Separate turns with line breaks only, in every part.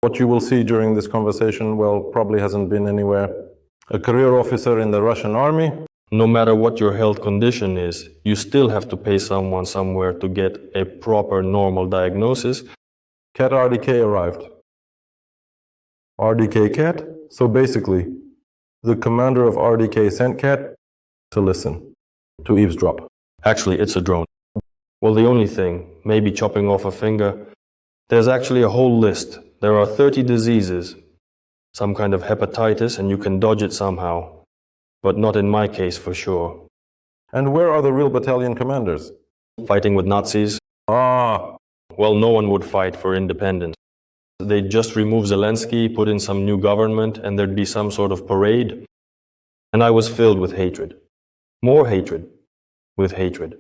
What you will see during this conversation, well, probably hasn't been anywhere. A career officer in the Russian army.
No matter what your health condition is, you still have to pay someone somewhere to get a proper normal diagnosis.
Cat RDK arrived. RDK Cat? So basically, the commander of RDK sent Cat to listen, to eavesdrop.
Actually, it's a drone. Well, the only thing, maybe chopping off a finger, there's actually a whole list. There are 30 diseases, some kind of hepatitis, and you can dodge it somehow. But not in my case, for sure.
And where are the real battalion commanders?
Fighting with Nazis?
Ah.
Well, no one would fight for independence. They'd just remove Zelensky, put in some new government, and there'd be some sort of parade. And I was filled with hatred. More hatred. With hatred.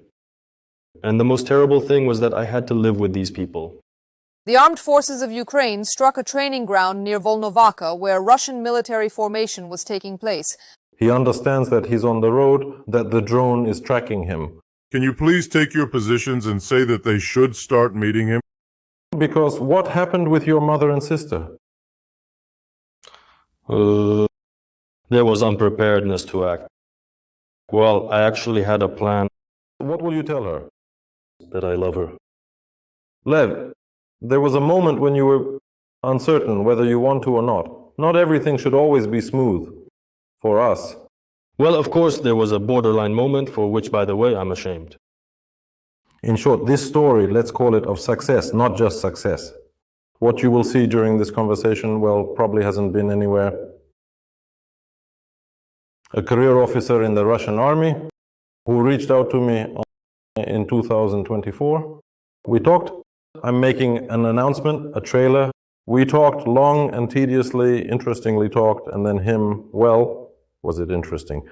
And the most terrible thing was that I had to live with these people.
The armed forces of Ukraine struck a training ground near Volnovakha, where Russian military formation was taking place.
He understands that he's on the road, that the drone is tracking him.
Can you please take your positions and say that they should start meeting him?
Because what happened with your mother and sister?
There was unpreparedness to act. Well, I actually had a plan.
What will you tell her?
That I love her.
Lev, there was a moment when you were uncertain whether you want to or not. Not everything should always be smooth. For us.
Well, of course, there was a borderline moment for which, by the way, I'm ashamed.
In short, this story, let's call it of success, not just success. What you will see during this conversation, well, probably hasn't been anywhere. A career officer in the Russian army who reached out to me in 2024. We talked. I'm making an announcement, a trailer. We talked long and tediously, interestingly talked, and then him, well, was it interesting?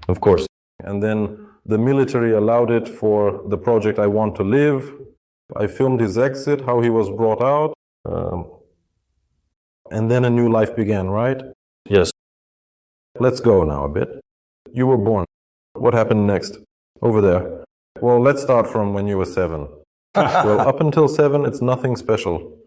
Of course.
And then the military allowed it for the project I Want to Live. I filmed his exit, how he was brought out. And then a new life began, right?
Yes.
Let's go now a bit. You were born. What happened next? Over there. Well, let's start from when you were 7. Well, up until 7, it's nothing special.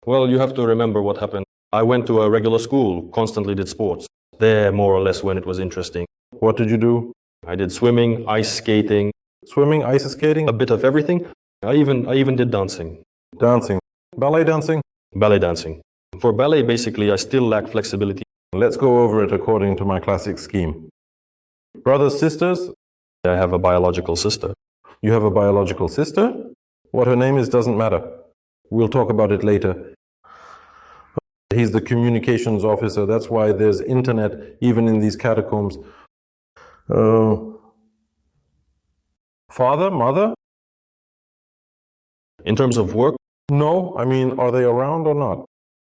Well, you have to remember what happened. I went to a regular school, constantly did sports. There, more or less, when it was interesting.
What did you do?
I did swimming, ice skating.
Swimming, ice skating?
A bit of everything. I even did dancing.
Dancing. Ballet dancing?
Ballet dancing. For ballet, basically, I still lack flexibility.
Let's go over it according to my classic scheme. Brothers, sisters?
I have a biological sister.
You have a biological sister? What her name is doesn't matter. We'll talk about it later. He's the communications officer. That's why there's internet even in these catacombs. Father? Mother?
In terms of work?
No. I mean, are they around or not?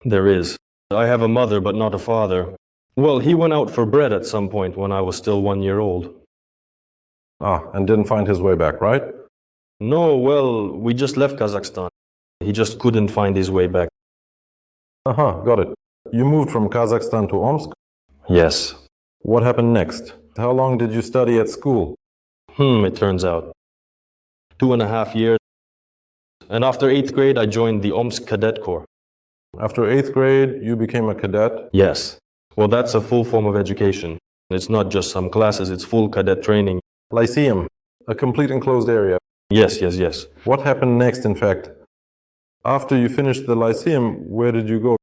There is. I have a mother, but not a father. Well, he went out for bread at some point when I was still 1 year old.
Ah, and didn't find his way back, right?
No, well, we just left Kazakhstan. He just couldn't find his way back.
Got it. You moved from Kazakhstan to Omsk?
Yes.
What happened next? How long did you study at school?
It turns out. 2.5 years. And after 8th grade, I joined the Omsk Cadet Corps.
After 8th grade, you became a cadet?
Yes. Well, that's a full form of education. It's not just some classes, it's full cadet training.
Lyceum, a complete enclosed area.
Yes.
What happened next, in fact? After you finished the Lyceum, where did you go?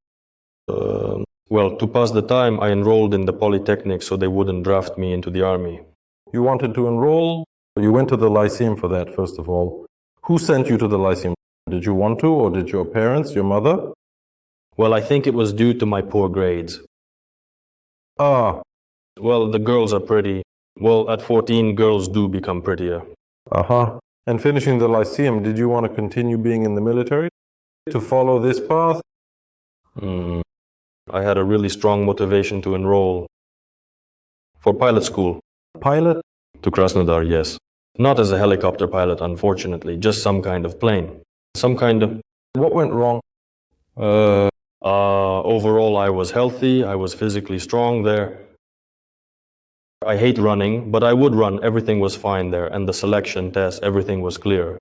Well, to pass the time, I enrolled in the Polytechnic so they wouldn't draft me into the army.
You wanted to enroll? You went to the Lyceum for that, first of all. Who sent you to the Lyceum? Did you want to, or did your parents, your mother?
Well, I think it was due to my poor grades.
Ah.
Well, the girls are pretty. Well, at 14, girls do become prettier.
And finishing the Lyceum, did you want to continue being in the military? To follow this path?
I had a really strong motivation to enroll. For pilot school.
Pilot?
To Krasnodar, yes. Not as a helicopter pilot, unfortunately, just some kind of plane. Some kind of...
What went wrong?
Overall, I was healthy, I was physically strong there. I hate running, but I would run, everything was fine there, and the selection test, everything was clear.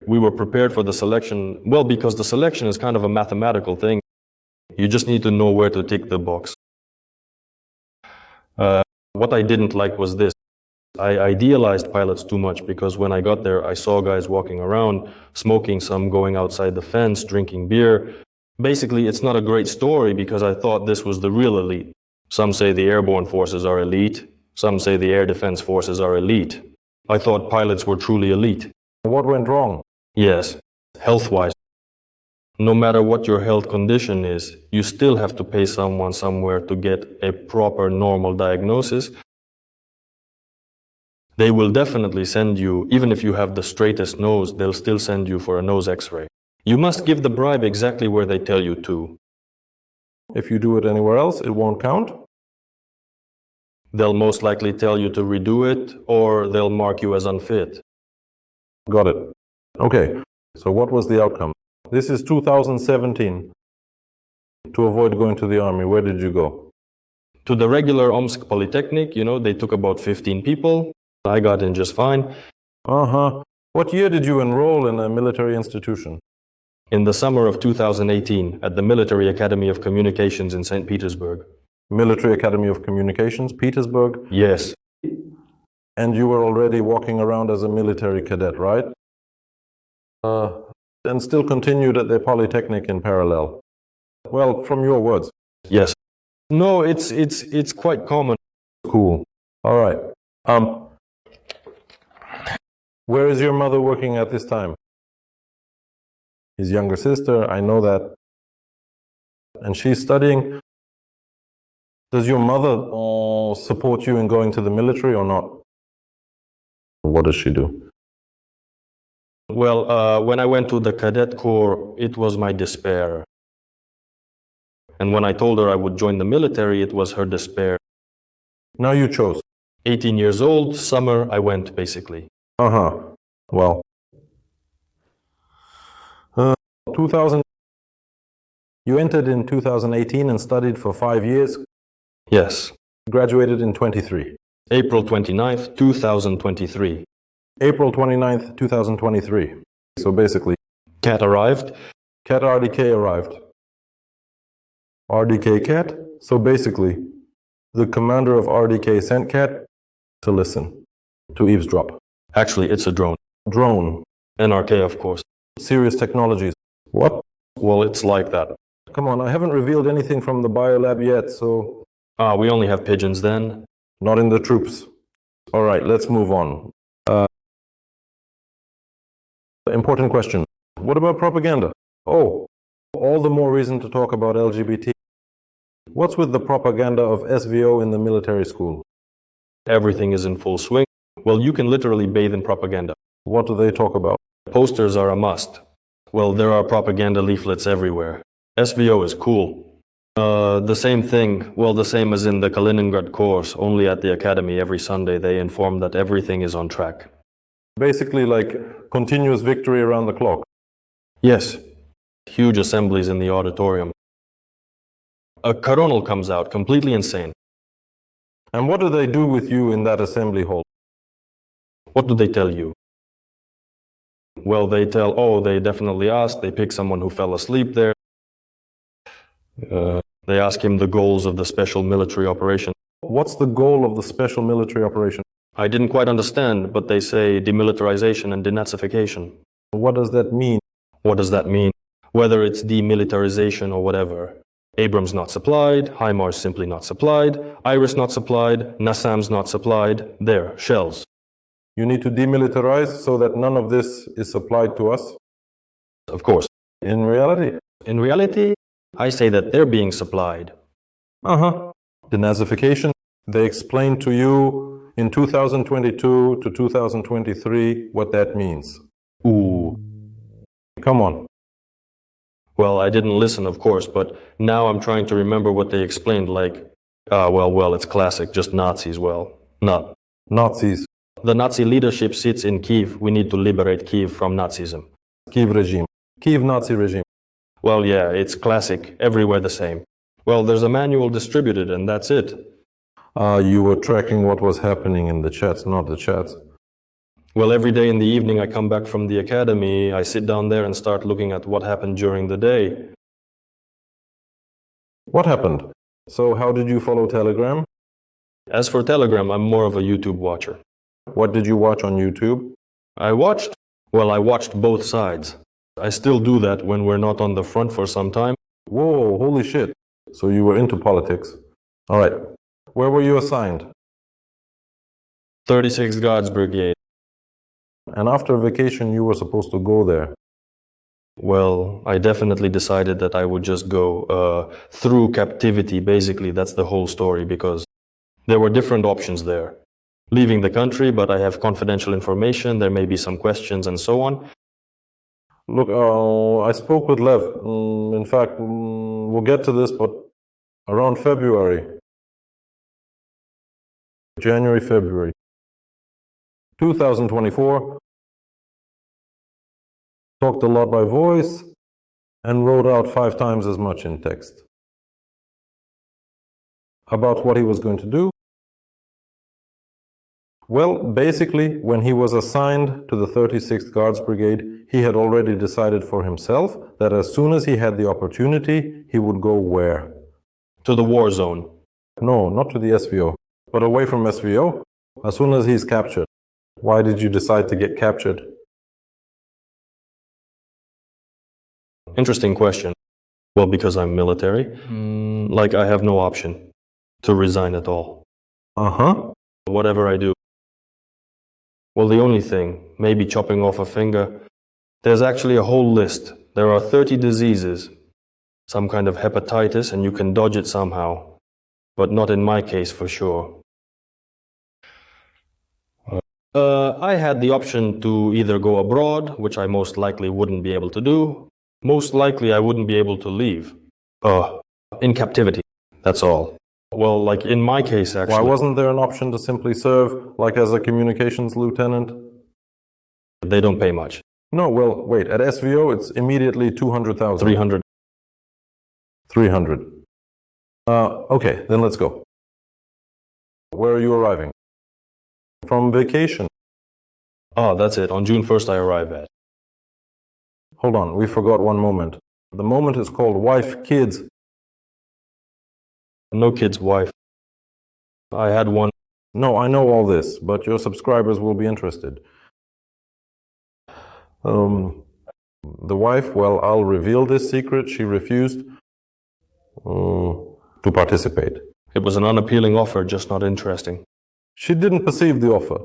We were prepared for the selection, well, because the selection is kind of a mathematical thing. You just need to know where to tick the box. What I didn't like was this. I idealized pilots too much because when I got there, I saw guys walking around, smoking some, going outside the fence, drinking beer. Basically, it's not a great story because I thought this was the real elite. Some say the airborne forces are elite. Some say the air defense forces are elite. I thought pilots were truly elite.
What went wrong?
Yes, health-wise. No matter what your health condition is, you still have to pay someone somewhere to get a proper normal diagnosis. They will definitely send you, even if you have the straightest nose, they'll still send you for a nose x-ray. You must give the bribe exactly where they tell you to.
If you do it anywhere else, it won't count?
They'll most likely tell you to redo it, or they'll mark you as unfit.
Got it. Okay, so what was the outcome? This is 2017. To avoid going to the army, where did you go?
To the regular Omsk Polytechnic, they took about 15 people. I got in just fine.
Uh-huh. What year did you enroll in a military institution?
In the summer of 2018, at the Military Academy of Communications in St. Petersburg.
Military Academy of Communications, Petersburg?
Yes.
And you were already walking around as a military cadet, right? And still continued at the Polytechnic in parallel. Well, from your words.
Yes. No, it's quite common.
Cool. All right. Where is your mother working at this time? His younger sister, I know that. And she's studying. Does your mother support you in going to the military or not? What does she do?
Well, when I went to the cadet corps, it was my despair. And when I told her I would join the military, it was her despair.
Now you chose.
18 years old, summer, I went, basically.
Uh-huh. Well. 2000. You entered in 2018 and studied for 5 years.
Yes.
Graduated in 23.
April 29th, 2023.
April 29th, 2023. So basically.
Cat arrived.
Cat RDK arrived. RDK Cat. So basically, the commander of RDK sent Cat to listen, to eavesdrop.
Actually, it's a drone.
Drone.
NRK, of course.
Serious Technologies. What?
Well, it's like that.
Come on, I haven't revealed anything from the biolab yet, so...
We only have pigeons then.
Not in the troops. All right, let's move on. Important question. What about propaganda? Oh, all the more reason to talk about LGBT. What's with the propaganda of SVO in the military school?
Everything is in full swing. Well, you can literally bathe in propaganda.
What do they talk about?
Posters are a must. Well, there are propaganda leaflets everywhere. SVO is cool. The same thing, well, the same as in the Kaliningrad course, only at the academy every Sunday they inform that everything is on track.
Basically like continuous victory around the clock.
Yes. Huge assemblies in the auditorium. A coronel comes out, completely insane.
And what do they do with you in that assembly hall?
What do they tell you? Well, they tell, they definitely asked, they pick someone who fell asleep there. They ask him the goals of the special military operation.
What's the goal of the special military operation?
I didn't quite understand, but they say demilitarization and denazification.
What does that mean?
What does that mean? Whether it's demilitarization or whatever. Abrams not supplied, HIMARS simply not supplied, IRIS not supplied, NASAMS not supplied. There, shells.
You need to demilitarize so that none of this is supplied to us?
Of course.
In reality?
In reality, I say that they're being supplied.
Uh-huh. Denazification. They explained to you in 2022 to 2023 what that means.
Ooh.
Come on.
Well, I didn't listen, of course, but now I'm trying to remember what they explained, like, it's classic, just Nazis, not.
Nazis.
The Nazi leadership sits in Kiev. We need to liberate Kiev from Nazism.
Kiev regime. Kiev Nazi regime.
Well, yeah, it's classic, everywhere the same. Well, there's a manual distributed, and that's it.
You were tracking what was happening in the chats, not the chats.
Well, every day in the evening I come back from the academy, I sit down there and start looking at what happened during the day.
What happened? So how did you follow Telegram?
As for Telegram, I'm more of a YouTube watcher.
What did you watch on YouTube?
I watched both sides. I still do that when we're not on the front for some time.
Whoa, holy shit. So you were into politics. All right. Where were you assigned?
36 Guards Brigade.
And after vacation, you were supposed to go there.
Well, I definitely decided that I would just go through captivity, basically. That's the whole story, because there were different options there. Leaving the country, but I have confidential information, there may be some questions and so on.
Look, I spoke with Lev. In fact, we'll get to this, but around February. January, February. 2024. Talked a lot by voice and wrote out 5 times as much in text. About what he was going to do. Well, basically, when he was assigned to the 36th Guards Brigade, he had already decided for himself that as soon as he had the opportunity, he would go where?
To the war zone.
No, not to the SVO, but away from SVO, as soon as he's captured. Why did you decide to get captured?
Interesting question. Well, because I'm military. Like, I have no option to resign at all.
Uh-huh.
Whatever I do. Well, the only thing, maybe chopping off a finger, there's actually a whole list. There are 30 diseases, some kind of hepatitis, and you can dodge it somehow. But not in my case, for sure. I had the option to either go abroad, which I most likely wouldn't be able to do. Most likely I wouldn't be able to leave. In captivity, that's all. Well, like in my case, actually.
Why wasn't there an option to simply serve, like as a communications lieutenant?
They don't pay much.
No, well, wait, at SVO it's immediately 200,000.
300.
300. Okay, then let's go. Where are you arriving? From vacation.
Oh, that's it. On June 1st I arrive at.
Hold on, we forgot one moment. The moment is called wife, kids.
No kid's wife. I had one.
No, I know all this, but your subscribers will be interested. The wife, well, I'll reveal this secret. She refused to participate.
It was an unappealing offer, just not interesting.
She didn't perceive the offer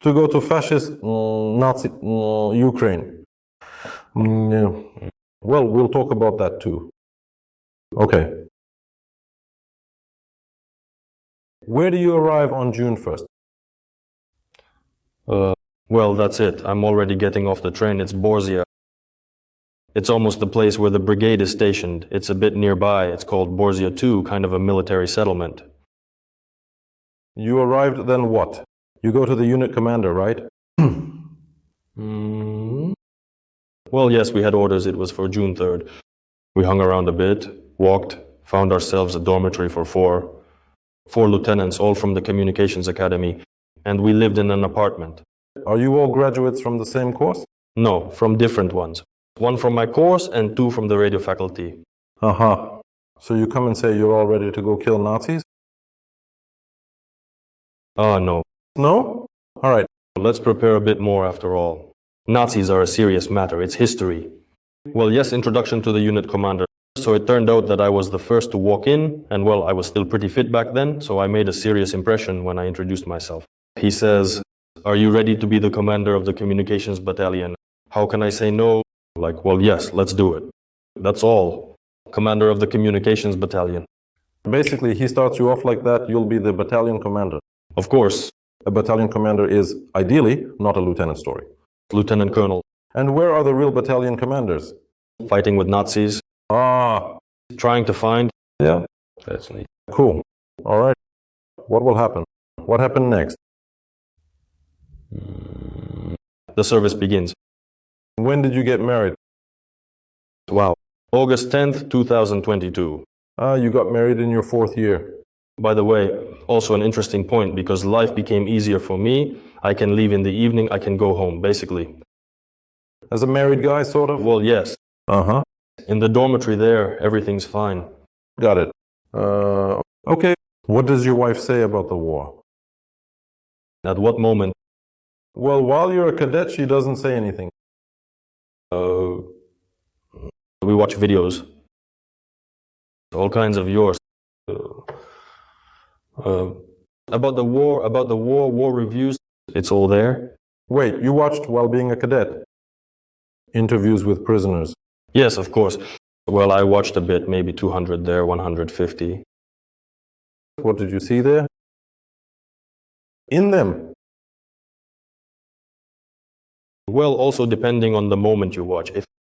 to go to fascist Nazi Ukraine. Well, we'll talk about that too. Okay. Where do you arrive on June 1st?
Well, that's it. I'm already getting off the train. It's Borzia. It's almost the place where the brigade is stationed. It's a bit nearby. It's called Borzia 2, kind of a military settlement.
You arrived, then what? You go to the unit commander, right?
Well, yes, we had orders. It was for June 3rd. We hung around a bit, walked, found ourselves a dormitory for four lieutenants, all from the Communications Academy, and we lived in an apartment.
Are you all graduates from the same course?
No, from different ones. One from my course and 2 from the radio faculty.
Uh-huh. So you come and say you're all ready to go kill Nazis?
No.
No? All right.
Let's prepare a bit more after all. Nazis are a serious matter. It's history. Well, yes, introduction to the unit commander. So it turned out that I was the first to walk in, and well, I was still pretty fit back then, so I made a serious impression when I introduced myself. He says, "Are you ready to be the commander of the communications battalion?" How can I say no? Like, well, yes, let's do it. That's all. Commander of the communications battalion.
Basically, he starts you off like that, you'll be the battalion commander.
Of course.
A battalion commander is, ideally, not a lieutenant story.
Lieutenant colonel.
And where are the real battalion commanders?
Fighting with Nazis.
Ah.
Trying to find.
Yeah.
That's neat.
Cool. All right. What will happen? What happened next?
The service begins.
When did you get married?
Wow. August 10th, 2022.
You got married in your 4th year.
By the way, also an interesting point, because life became easier for me. I can leave in the evening, I can go home, basically.
As a married guy, sort of?
Well, yes.
Uh-huh.
In the dormitory there, everything's fine.
Got it. Okay. What does your wife say about the war?
At what moment?
Well, while you're a cadet, she doesn't say anything.
We watch videos. All kinds of yours. About the war reviews, it's all there.
Wait, you watched while being a cadet? Interviews with prisoners?
Yes, of course. Well, I watched a bit, maybe 200 there, 150.
What did you see there? In them?
Well, also depending on the moment you watch.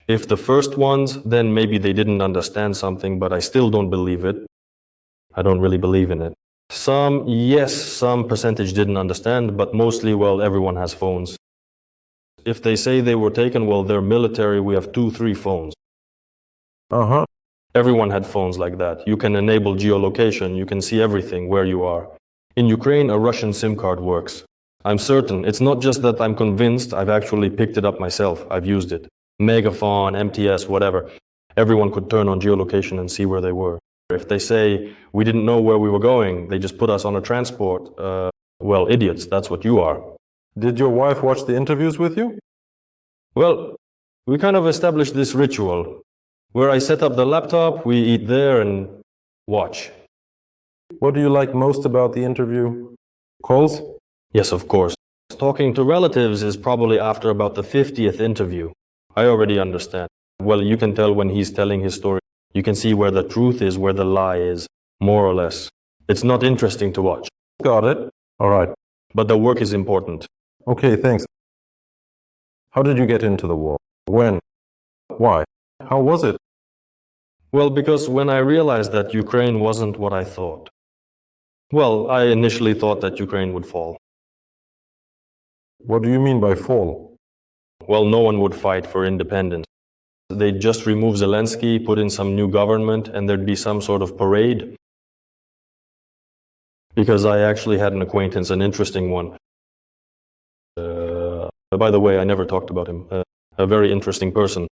If the first ones, then maybe they didn't understand something, but I still don't believe it. I don't really believe in it. Some, yes, some percentage didn't understand, but mostly, well, everyone has phones. If they say they were taken, well, they're military, we have 2-3 phones.
Uh-huh.
Everyone had phones like that. You can enable geolocation, you can see everything, where you are. In Ukraine, a Russian SIM card works. I'm certain. It's not just that I'm convinced, I've actually picked it up myself. I've used it. Megaphone, MTS, whatever. Everyone could turn on geolocation and see where they were. If they say we didn't know where we were going, they just put us on a transport, well, idiots, that's what you are.
Did your wife watch the interviews with you?
Well, we kind of established this ritual where I set up the laptop, we eat there and watch.
What do you like most about the interview? Calls?
Yes, of course. Talking to relatives is probably after about the 50th interview. I already understand. Well, you can tell when he's telling his story. You can see where the truth is, where the lie is, more or less. It's not interesting to watch.
Got it. All right.
But the work is important.
Okay, thanks. How did you get into the war? When? Why? How was it?
Well, because when I realized that Ukraine wasn't what I thought. Well, I initially thought that Ukraine would fall.
What do you mean by fall?
Well, no one would fight for independence. They'd just remove Zelensky, put in some new government, and there'd be some sort of parade. Because I actually had an acquaintance, an interesting one. By the way, I never talked about him. A very interesting person.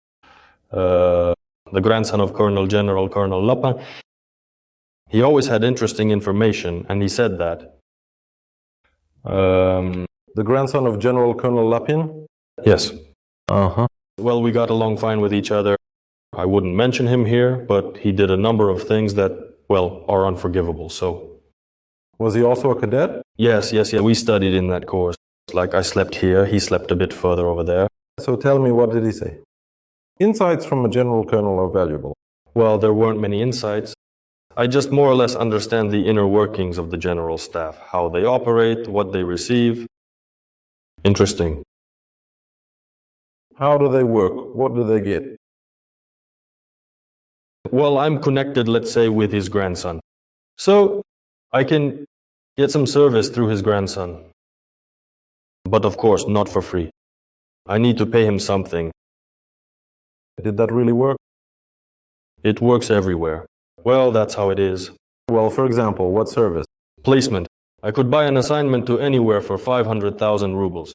The grandson of General Colonel Lapin. He always had interesting information, and he said that.
The grandson of General Colonel Lapin?
Yes.
Uh-huh.
Well, we got along fine with each other. I wouldn't mention him here, but he did a number of things that, well, are unforgivable, so.
Was he also a cadet?
Yes, we studied in that course. Like, I slept here, he slept a bit further over there.
So tell me, what did he say? Insights from a general colonel are valuable.
Well, there weren't many insights. I just more or less understand the inner workings of the general staff, how they operate, what they receive. Interesting.
How do they work? What do they get?
Well, I'm connected, let's say, with his grandson. So, I can get some service through his grandson. But of course, not for free. I need to pay him something.
Did that really work?
It works everywhere. Well, that's how it is.
Well, for example, what service?
Placement. I could buy an assignment to anywhere for 500,000 rubles.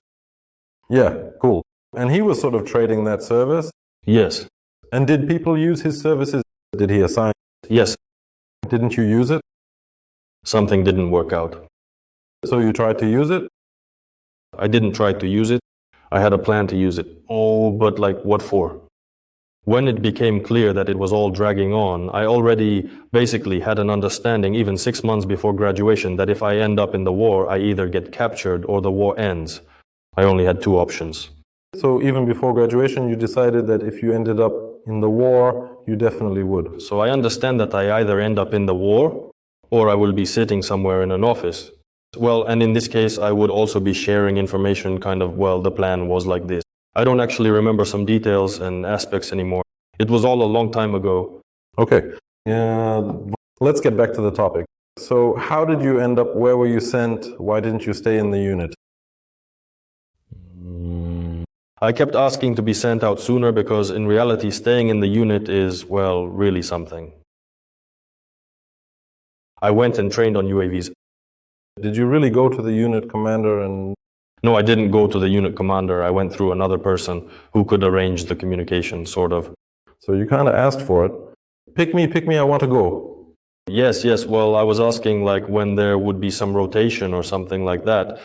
Yeah, cool. And he was sort of trading that service?
Yes.
And did people use his services? Did he assign?
Yes.
Didn't you use it?
Something didn't work out.
So you tried to use it?
I didn't try to use it. I had a plan to use it. Oh, but like what for? When it became clear that it was all dragging on, I already basically had an understanding, even 6 months before graduation, that if I end up in the war, I either get captured or the war ends. I only had 2 options.
So even before graduation, you decided that if you ended up in the war, you definitely would.
So I understand that I either end up in the war, or I will be sitting somewhere in an office. Well, and in this case, I would also be sharing information, kind of, well, the plan was like this. I don't actually remember some details and aspects anymore. It was all a long time ago.
Okay. Let's get back to the topic. So how did you end up? Where were you sent? Why didn't you stay in the unit?
I kept asking to be sent out sooner because in reality staying in the unit is, well, really something. I went and trained on UAVs.
Did you really go to the unit commander and...
No, I didn't go to the unit commander. I went through another person who could arrange the communication, sort of.
So you kind of asked for it. Pick me, I want to go.
Yes, well, I was asking like when there would be some rotation or something like that.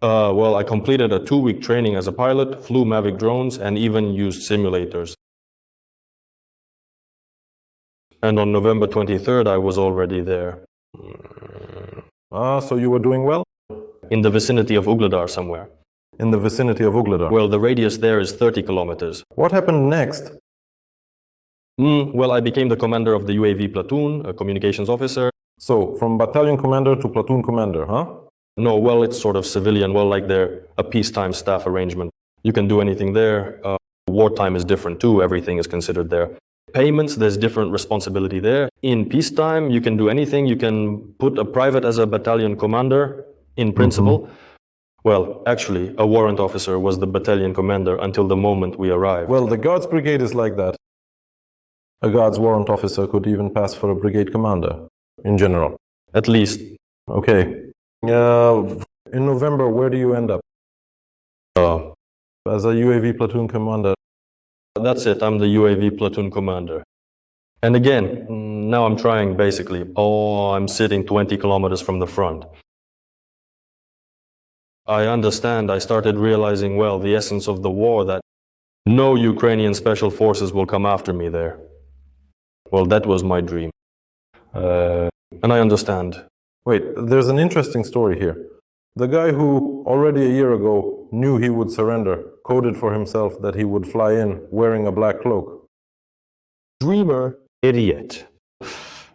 Well, I completed a 2-week training as a pilot, flew Mavic drones, and even used simulators. And on November 23rd, I was already there.
So you were doing well?
In the vicinity of Ugledar somewhere.
In the vicinity of Ugledar?
Well, the radius there is 30 kilometers.
What happened next?
Well, I became the commander of the UAV platoon, a communications officer.
So, from battalion commander to platoon commander, huh?
No, well, it's sort of civilian. Well, like they're a peacetime staff arrangement. You can do anything there. Wartime is different too. Everything is considered there. Payments, there's different responsibility there. In peacetime, you can do anything. You can put a private as a battalion commander, in principle. Well, actually, a warrant officer was the battalion commander until the moment we arrived.
Well, the Guards Brigade is like that. A Guards warrant officer could even pass for a brigade commander, in general.
At least.
Okay. In November, where do you end up? As a UAV platoon commander.
That's it, I'm the UAV platoon commander. And again, now I'm trying basically. I'm sitting 20 kilometers from the front. I understand, I started realizing, well, the essence of the war, that no Ukrainian special forces will come after me there. Well, that was my dream. And I understand.
Wait, there's an interesting story here. The guy who already a year ago knew he would surrender, coded for himself that he would fly in wearing a black cloak.
Dreamer, idiot.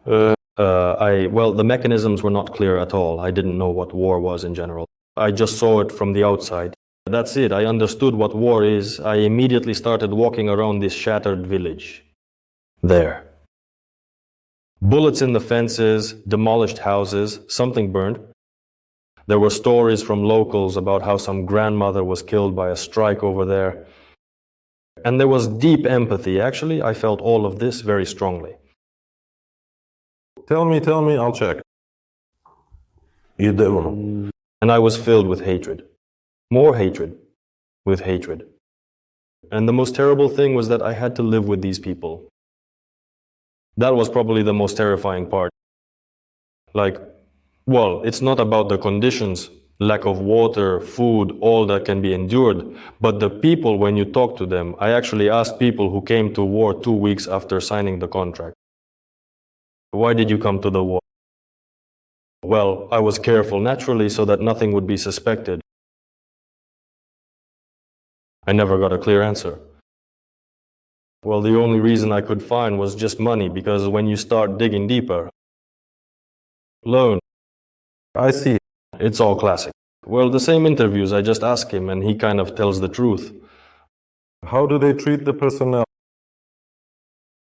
Well, the mechanisms were not clear at all. I didn't know what war was in general. I just saw it from the outside. That's it, I understood what war is. I immediately started walking around this shattered village. There. Bullets in the fences, demolished houses, something burned. There were stories from locals about how some grandmother was killed by a strike over there. And there was deep empathy. Actually, I felt all of this very strongly.
Tell me, I'll check.
And I was filled with hatred. More hatred. With hatred. And the most terrible thing was that I had to live with these people. That was probably the most terrifying part. Well, it's not about the conditions, lack of water, food, all that can be endured, but the people, when you talk to them, I actually asked people who came to war 2 weeks after signing the contract. Why did you come to the war? Well, I was careful naturally so that nothing would be suspected. I never got a clear answer. Well, the only reason I could find was just money, because when you start digging deeper, loan.
I see.
It's all classic. Well, the same interviews, I just ask him and he kind of tells the truth.
How do they treat the personnel?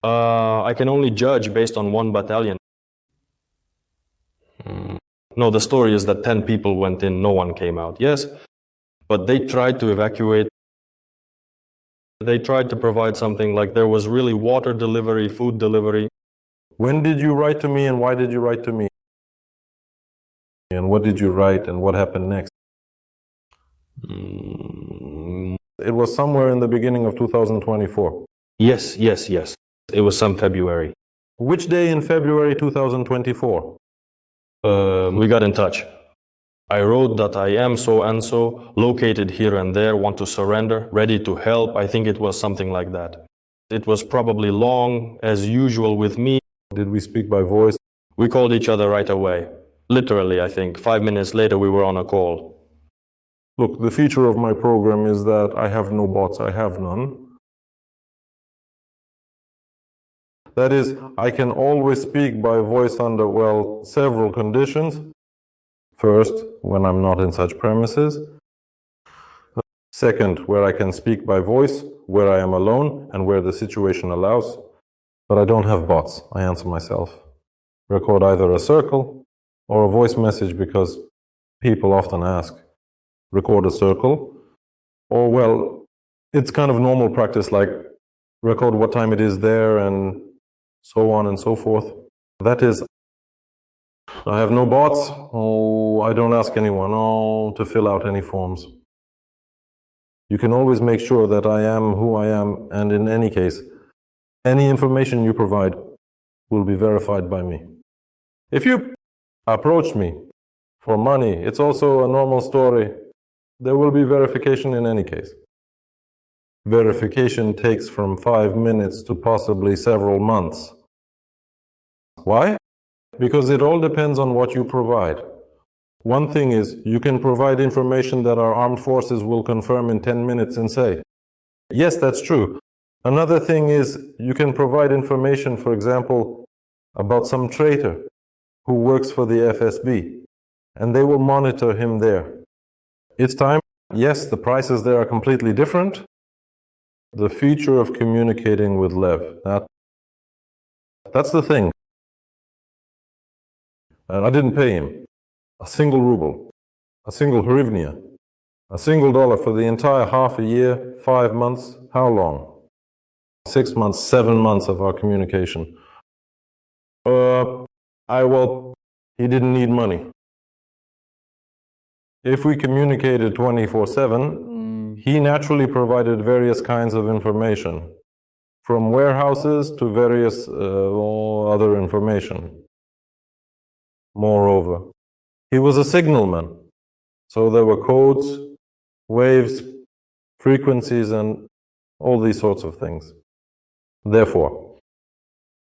I can only judge based on one battalion. No, the story is that 10 people went in, no one came out. Yes, but they tried to evacuate. They tried to provide something, like there was really water delivery, food delivery.
When did you write to me and why did you write to me? And what did you write and what happened next? It was somewhere in the beginning of 2024.
Yes. It was some February.
Which day in February 2024?
We got in touch. I wrote that I am so and so, located here and there, want to surrender, ready to help. I think it was something like that. It was probably long, as usual with me.
Did we speak by voice?
We called each other right away. Literally, I think. 5 minutes later, we were on a call.
Look, the feature of my program is that I have no bots, I have none. That is, I can always speak by voice under, well, several conditions. First, when I'm not in such premises. Second, where I can speak by voice, where I am alone and where the situation allows. But I don't have bots, I answer myself. Record either a circle or a voice message, because people often ask. Record a circle, or well, it's kind of normal practice, like record what time it is there and so on and so forth. That is, I have no bots. Oh, I don't ask anyone to fill out any forms. You can always make sure that I am who I am, and in any case, any information you provide will be verified by me. If you approach me for money, it's also a normal story. There will be verification in any case. Verification takes from 5 minutes to possibly several months. Why? Because it all depends on what you provide. One thing is, you can provide information that our armed forces will confirm in 10 minutes and say, yes, that's true. Another thing is, you can provide information, for example, about some traitor who works for the FSB, and they will monitor him there. It's time. Yes, the prices there are completely different. The feature of communicating with Lev, that's the thing. And I didn't pay him a single ruble, a single hryvnia, a single dollar for the entire half a year, 5 months. How long? 6 months, 7 months of our communication. He didn't need money. If we communicated 24/7, he naturally provided various kinds of information, from warehouses to various other information. Moreover, he was a signalman, so there were codes, waves, frequencies, and all these sorts of things. Therefore,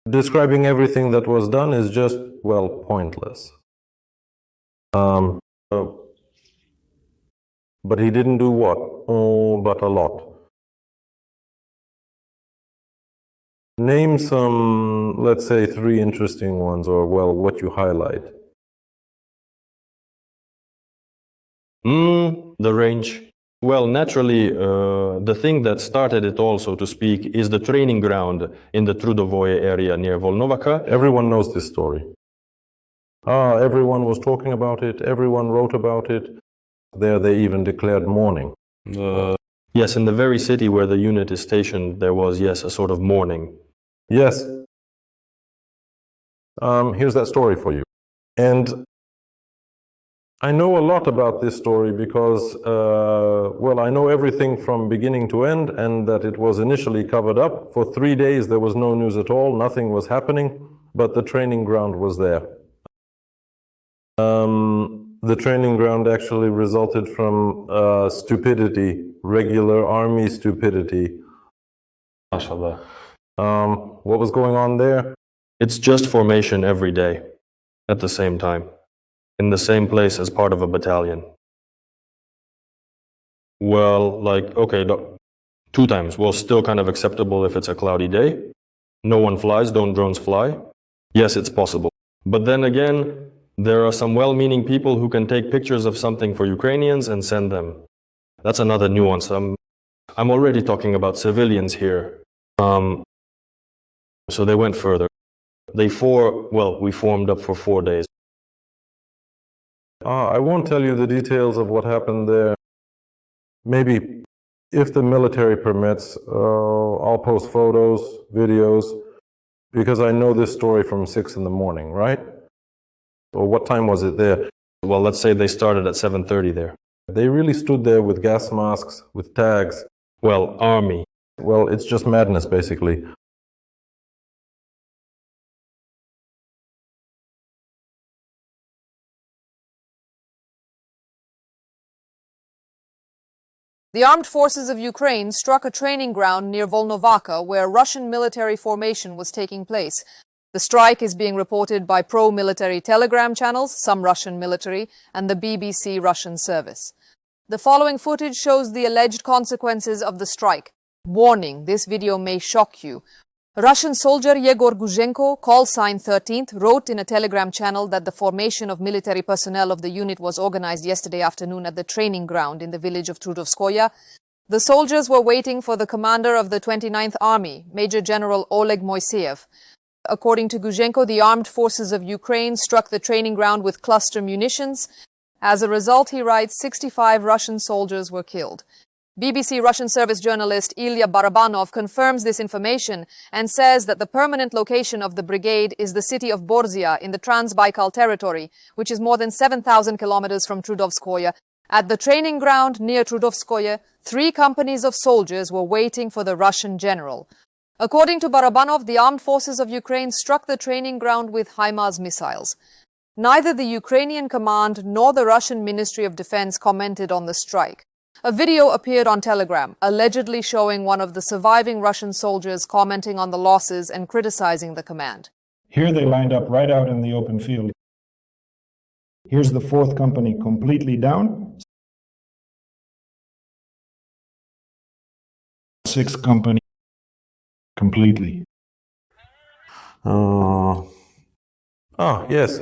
describing everything that was done is just, well, pointless. But he didn't do what? Oh, but a lot. Name some, let's say, 3 interesting ones, or, well, what you highlight.
The range. Well, naturally, the thing that started it all, so to speak, is the training ground in the Trudovoye area near Volnovaka.
Everyone knows this story. Everyone was talking about it, everyone wrote about it. There they even declared mourning.
Yes, in the very city where the unit is stationed, there was, yes, a sort of mourning.
Yes. Here's that story for you. And I know a lot about this story because, well, I know everything from beginning to end, and that it was initially covered up. For 3 days there was no news at all, nothing was happening, but the training ground was there. The training ground actually resulted from stupidity, regular army stupidity.
MashaAllah.
What was going on there?
It's just formation every day, at the same time, in the same place as part of a battalion. Well, like, okay, 2 times. Well, still kind of acceptable if it's a cloudy day. No one flies, don't drones fly? Yes, it's possible. But then again, there are some well-meaning people who can take pictures of something for Ukrainians and send them. That's another nuance. I'm already talking about civilians here. So they went further. We formed up for 4 days.
I won't tell you the details of what happened there. Maybe, if the military permits, I'll post photos, videos, because I know this story from 6 in the morning, right? Or what time was it there?
Well, let's say they started at 7:30 there.
They really stood there with gas masks, with tags.
Well, army.
Well, it's just madness, basically.
The armed forces of Ukraine struck a training ground near Volnovaka where Russian military formation was taking place. The strike is being reported by pro-military telegram channels, some Russian military, and the BBC Russian service. The following footage shows the alleged consequences of the strike. Warning, this video may shock you. Russian soldier Yegor Guzhenko, call sign 13th, wrote in a telegram channel that the formation of military personnel of the unit was organized yesterday afternoon at the training ground in the village of Trudovskoye. The soldiers were waiting for the commander of the 29th Army, Major General Oleg Moiseev. According to Guzhenko, the armed forces of Ukraine struck the training ground with cluster munitions. As a result, he writes, 65 Russian soldiers were killed. BBC Russian service journalist Ilya Barabanov confirms this information and says that the permanent location of the brigade is the city of Borzia in the Trans-Baikal territory, which is more than 7,000 kilometers from Trudovskoye. At the training ground near Trudovskoye, 3 companies of soldiers were waiting for the Russian general. According to Barabanov, the armed forces of Ukraine struck the training ground with HIMARS missiles. Neither the Ukrainian command nor the Russian Ministry of Defense commented on the strike. A video appeared on Telegram, allegedly showing one of the surviving Russian soldiers commenting on the losses and criticizing the command.
Here they lined up right out in the open field. Here's the 4th company completely down. 6th company completely.
Yes,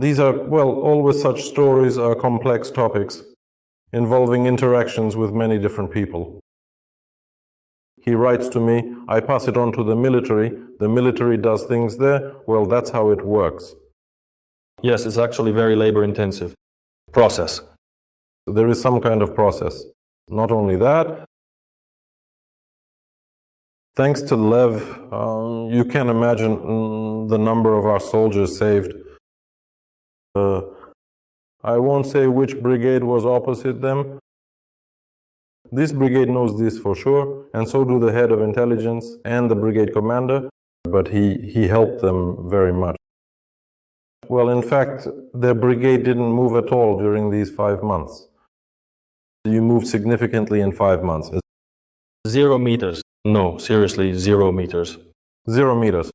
these are, well, always such stories are complex topics involving interactions with many different people. He writes to me, I pass it on to the military does things there, well, that's how it works.
Yes, it's actually very labor-intensive process.
There is some kind of process. Not only that, thanks to Lev, you can imagine the number of our soldiers saved. I won't say which brigade was opposite them. This brigade knows this for sure, and so do the head of intelligence and the brigade commander, but he helped them very much. Well, in fact, their brigade didn't move at all during these 5 months. You moved significantly in 5 months.
0 meters. No, seriously, 0 meters.
0 meters.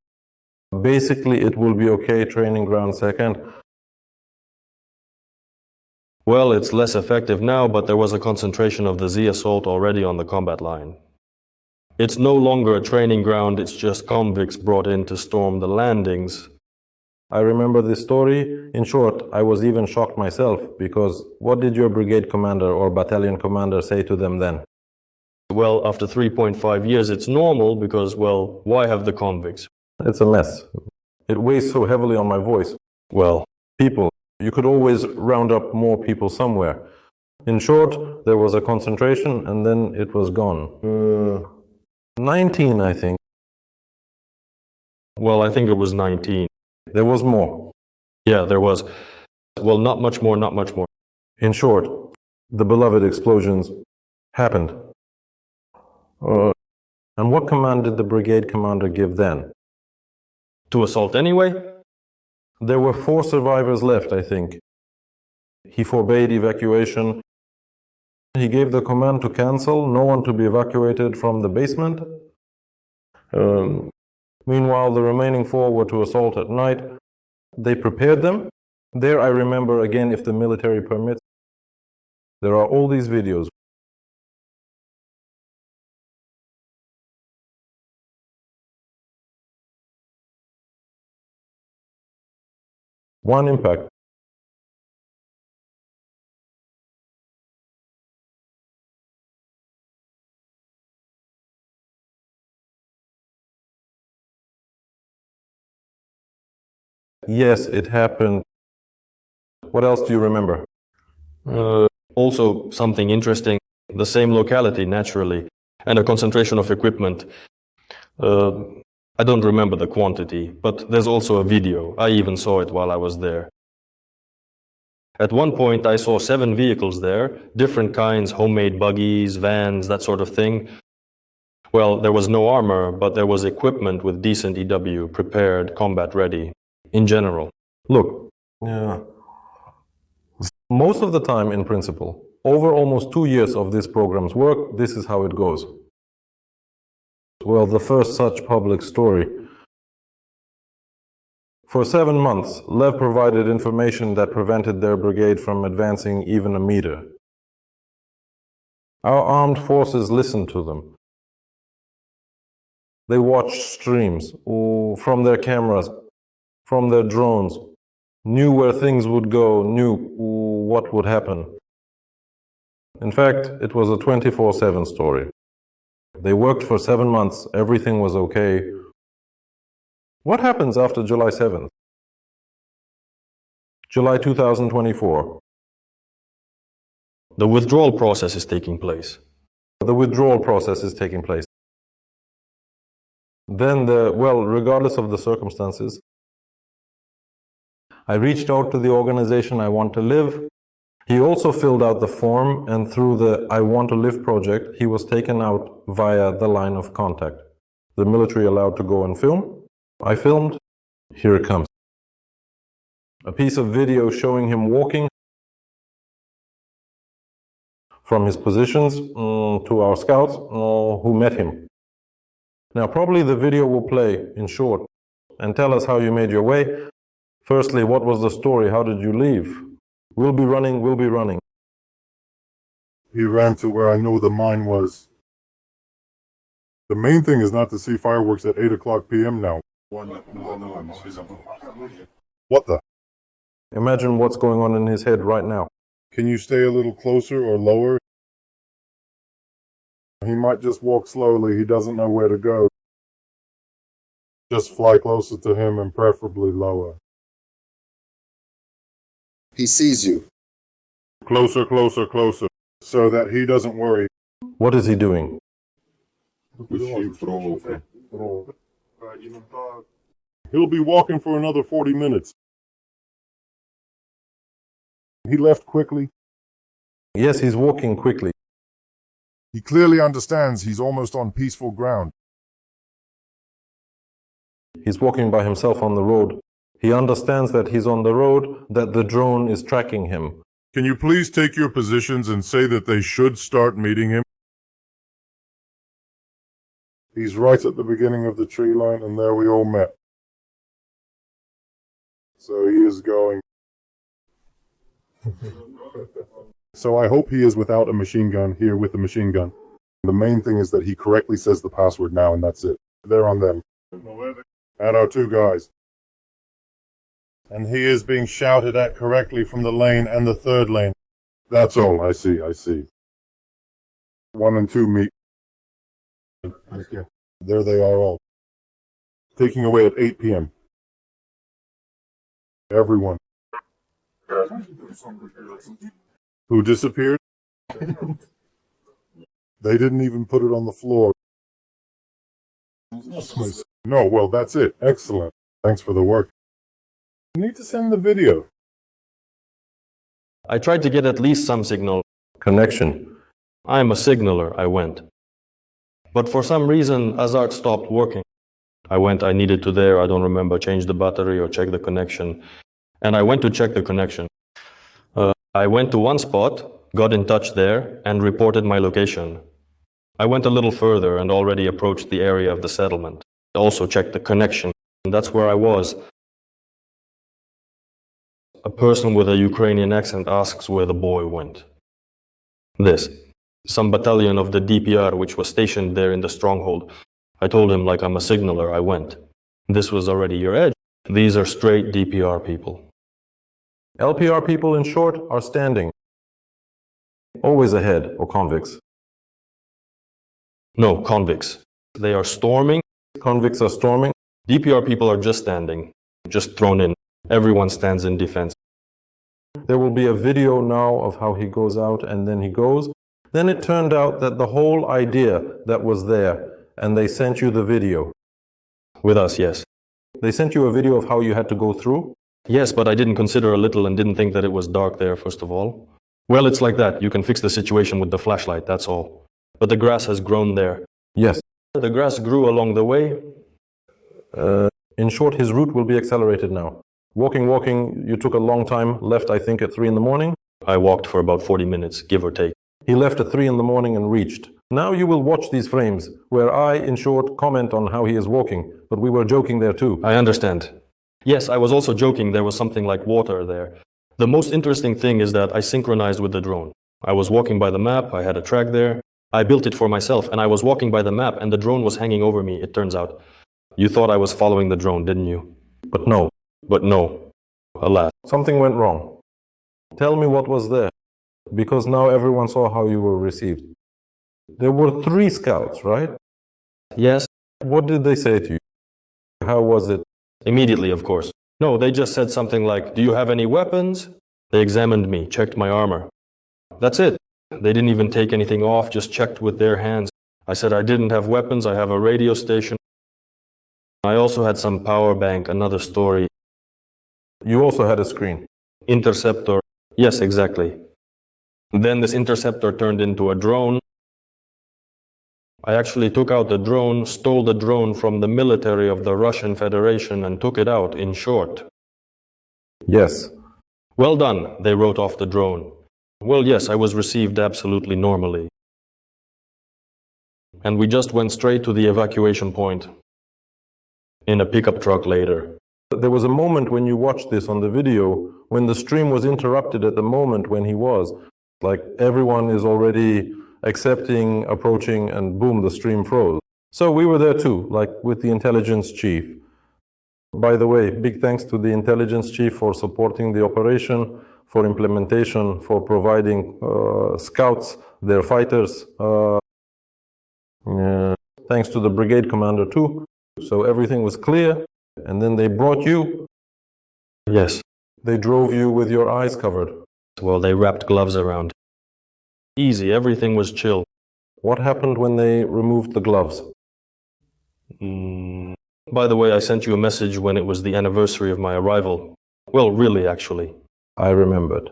Basically, it will be okay, training ground second.
Well, it's less effective now, but there was a concentration of the Z assault already on the combat line. It's no longer a training ground, it's just convicts brought in to storm the landings.
I remember this story. In short, I was even shocked myself, because what did your brigade commander or battalion commander say to them then?
Well, after 3.5 years, it's normal because, well, why have the convicts?
It's a mess. It weighs so heavily on my voice.
Well,
people. You could always round up more people somewhere. In short, there was a concentration and then it was gone. 19, I think.
Well, I think it was 19.
There was more.
Yeah, there was. Well, not much more, not much more.
In short, the beloved explosions happened. And what command did the brigade commander give then?
To assault anyway?
There were 4 survivors left, I think. He forbade evacuation. He gave the command to cancel, no one to be evacuated from the basement. Meanwhile, the remaining 4 were to assault at night. They prepared them. There I remember, again, if the military permits, there are all these videos. One impact. Yes, it happened. What else do you remember?
Also, something interesting. The same locality, naturally, and a concentration of equipment. I don't remember the quantity, but there's also a video. I even saw it while I was there. At one point, I saw 7 vehicles there, different kinds, homemade buggies, vans, that sort of thing. Well, there was no armor, but there was equipment with decent EW, prepared, combat ready, in general.
Look, most of the time, in principle, over almost 2 years of this program's work, this is how it goes. Well, the first such public story. For 7 months, Lev provided information that prevented their brigade from advancing even a meter. Our armed forces listened to them. They watched streams from their cameras, from their drones, knew where things would go, knew what would happen. In fact, it was a 24/7 story. They worked for 7 months, everything was okay. What happens after July 7th? July 2024.
The withdrawal process is taking place.
The withdrawal process is taking place. Then regardless of the circumstances, I reached out to the organization I Want to Live. He also filled out the form, and through the I Want to Live project, he was taken out via the line of contact. The military allowed to go and film. I filmed. Here it comes. A piece of video showing him walking from his positions to our scouts who met him. Now, probably the video will play in short and tell us how you made your way. Firstly, what was the story? How did you leave? We'll be running, we'll be running.
He ran to where I know the mine was. The main thing is not to see fireworks at 8 o'clock p.m. now. What the?
Imagine what's going on in his head right now.
Can you stay a little closer or lower? He might just walk slowly. He doesn't know where to go. Just fly closer to him and preferably lower.
He sees you.
Closer, closer, closer, so that he doesn't worry.
What is he doing?
He'll be walking for another 40 minutes. He left quickly.
Yes, he's walking quickly.
He clearly understands he's almost on peaceful ground.
He's walking by himself on the road. He understands that he's on the road, that the drone is tracking him.
Can you please take your positions and say that they should start meeting him? He's right at the beginning of the tree line, and there we all met. So he is going. So I hope he is without a machine gun here with a machine gun. The main thing is that he correctly says the password now, and that's it. They're on them. At our two guys. And he is being shouted at correctly from the lane and the third lane. That's all. I see, I see. 1 and 2 meet. There they are all. Taking away at 8 p.m. Everyone. Who disappeared? They didn't even put it on the floor. No, well, that's it. Excellent. Thanks for the work. You need to send the video.
I tried to get at least some signal.
Connection.
I am a signaler, I went. But for some reason, Azart stopped working. I needed to I don't remember, change the battery or check the connection. And I went to check the connection. I went to one spot, got in touch there, and reported my location. I went a little further and already approached the area of the settlement. Also checked the connection, and that's where I was. A person with a Ukrainian accent asks where the boy went. Some battalion of the DPR which was stationed there in the stronghold. I told him like I'm a signaler, I went. This was already your edge. These are straight DPR people.
LPR people, in short, are standing. Always ahead, or convicts.
No, convicts. They are storming.
Convicts are storming.
DPR people are just standing, just thrown in. Everyone stands in defense.
There will be a video now of how he goes out and then he goes. Then it turned out that the whole idea that was there, and they sent you the video.
With us, yes.
They sent you a video of how you had to go through?
Yes, but I didn't consider a little and didn't think that it was dark there, first of all. Well, it's like that. You can fix the situation with the flashlight, that's all. But the grass has grown there.
Yes.
The grass grew along the way.
In short, his route will be accelerated now. Walking, you took a long time, left I think at 3 in the morning.
I walked for about 40 minutes, give or take.
He left at 3 in the morning and reached. Now you will watch these frames, where I, in short, comment on how he is walking, but we were joking there too.
I understand. Yes, I was also joking there was something like water there. The most interesting thing is that I synchronized with the drone. I was walking by the map, I had a track there. I built it for myself, and I was walking by the map, and the drone was hanging over me, it turns out. You thought I was following the drone, didn't you?
But no.
But no. Alas.
Something went wrong. Tell me what was there, because now everyone saw how you were received. There were 3 scouts, right?
Yes.
What did they say to you? How was it?
Immediately, of course. No, they just said something like, "Do you have any weapons?" They examined me, checked my armor. That's it. They didn't even take anything off, just checked with their hands. I said I didn't have weapons, I have a radio station. I also had some power bank, another story.
You also had a screen.
Interceptor. Yes, exactly. Then this interceptor turned into a drone. I actually took out the drone, stole the drone from the military of the Russian Federation and took it out, in short.
Yes.
Well done, they wrote off the drone. Well, yes, I was received absolutely normally. And we just went straight to the evacuation point. In a pickup truck later.
There was a moment when you watched this on the video, when the stream was interrupted at the moment when he was. Like everyone is already accepting, approaching, and boom, the stream froze. So we were there too, like with the intelligence chief. By the way, big thanks to the intelligence chief for supporting the operation, for implementation, for providing scouts, their fighters. Thanks to the brigade commander too. So everything was clear, and then they brought you.
Yes.
They drove you with your eyes covered.
Well, they wrapped gloves around. Easy, everything was chill.
What happened when they removed the gloves?
By the way, I sent you a message when it was the anniversary of my arrival. Well, really, actually.
I remembered.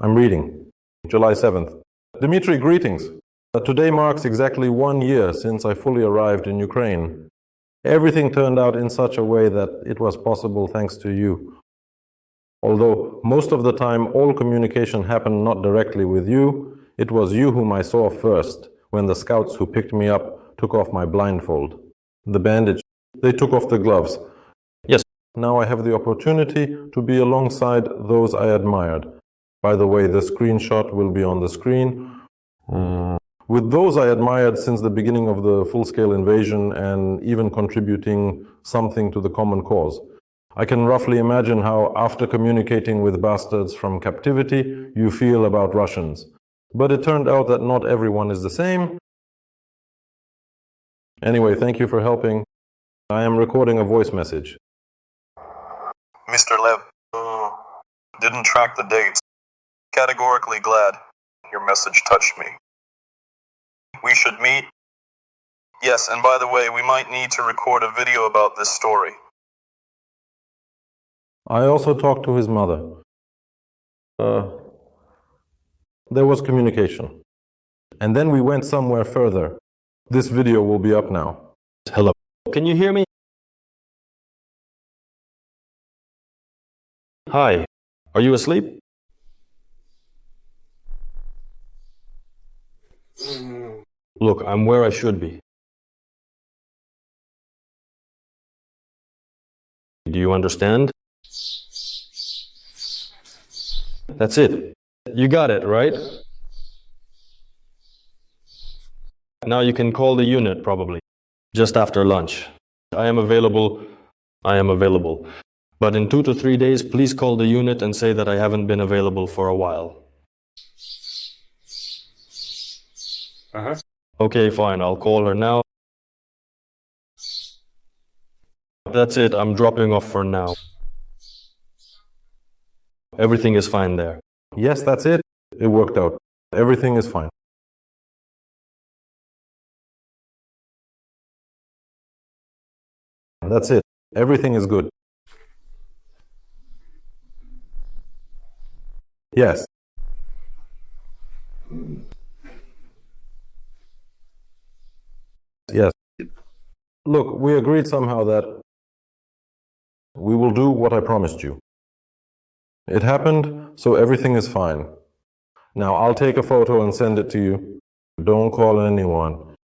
I'm reading. July 7th. Dmytro, greetings. Today marks exactly 1 year since I fully arrived in Ukraine. Everything turned out in such a way that it was possible thanks to you. Although most of the time all communication happened not directly with you, it was you whom I saw first, when the scouts who picked me up took off my blindfold. The bandage, they took off the gloves.
Yes.
Now I have the opportunity to be alongside those I admired. By the way, the screenshot will be on the screen. With those I admired since the beginning of the full-scale invasion and even contributing something to the common cause. I can roughly imagine how, after communicating with bastards from captivity, you feel about Russians. But it turned out that not everyone is the same. Anyway, thank you for helping. I am recording a voice message.
Mr. Lev, didn't track the dates. Categorically glad your message touched me. We should meet. Yes, and by the way, we might need to record a video about this story.
I also talked to his mother. There was communication. And then we went somewhere further. This video will be up now.
Hello. Can you hear me? Hi. Are you asleep? Look, I'm where I should be. Do you understand? That's it. You got it, right? Now you can call the unit, probably. Just after lunch. I am available. But in 2 to 3 days, please call the unit and say that I haven't been available for a while. Okay, fine, I'll call her now. That's it, I'm dropping off for now. Everything is fine there.
Yes, that's it. It worked out. Everything is fine. That's it. Everything is good. Yes. Yes. Look, we agreed somehow that we will do what I promised you. It happened, so everything is fine. Now, I'll take a photo and send it to you. Don't call anyone.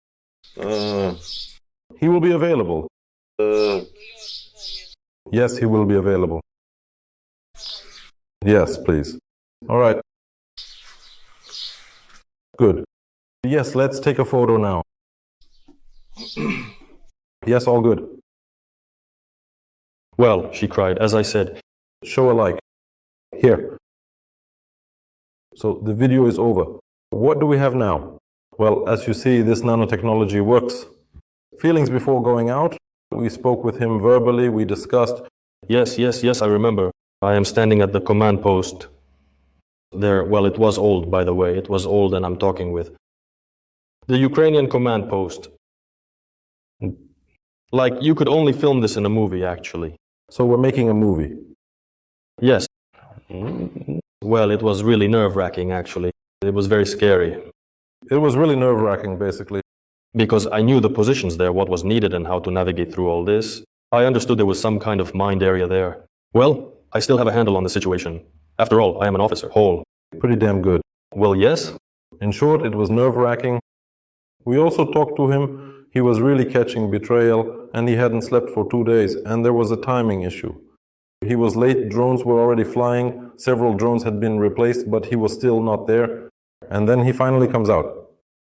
He will be available. Yes, he will be available. Yes, please. All right. Good. Yes, let's take a photo now. Yes, all good.
Well, she cried, as I said.
Show a like. Here. So the video is over. What do we have now? Well, as you see, this nanotechnology works. Feelings before going out. We spoke with him verbally, we discussed.
Yes, I remember. I am standing at the command post. There, well, it was old, by the way. It was old and I'm talking with. The Ukrainian command post. Like, you could only film this in a movie, actually.
So we're making a movie.
Yes. Well, it was really nerve-wracking, actually. It was very scary.
It was really nerve-wracking, basically.
Because I knew the positions there, what was needed and how to navigate through all this. I understood there was some kind of mind area there. Well, I still have a handle on the situation. After all, I am an officer, whole.
Pretty damn good.
Well, yes.
In short, it was nerve-wracking. We also talked to him. He was really catching betrayal, and he hadn't slept for 2 days, and there was a timing issue. He was late, drones were already flying, several drones had been replaced, but he was still not there. And then he finally comes out.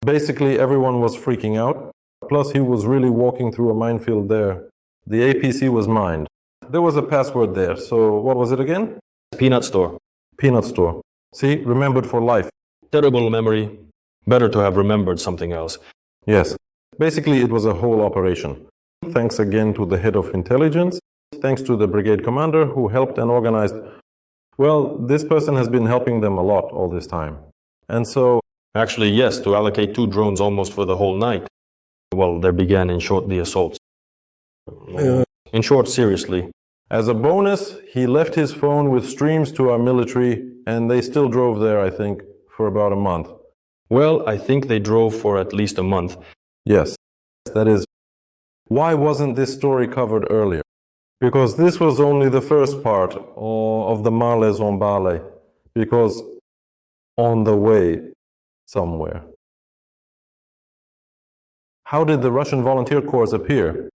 Basically, everyone was freaking out. Plus, he was really walking through a minefield there. The APC was mined. There was a password there, so what was it again?
Peanut store.
Peanut store. See, remembered for life.
Terrible memory. Better to have remembered something else.
Yes. Basically, it was a whole operation. Thanks again to the head of intelligence. Thanks to the brigade commander who helped and organized. Well, this person has been helping them a lot all this time. And so...
Actually, yes, to allocate 2 drones almost for the whole night. Well, there began, in short, the assaults. In short, seriously.
As a bonus, he left his phone with streams to our military, and they still drove there, I think, for about a month.
Well, I think they drove for at least a month.
Yes, that is. Why wasn't this story covered earlier? Because this was only the first part of the Males en Bale. Because on the way somewhere. How did the Russian volunteer corps appear?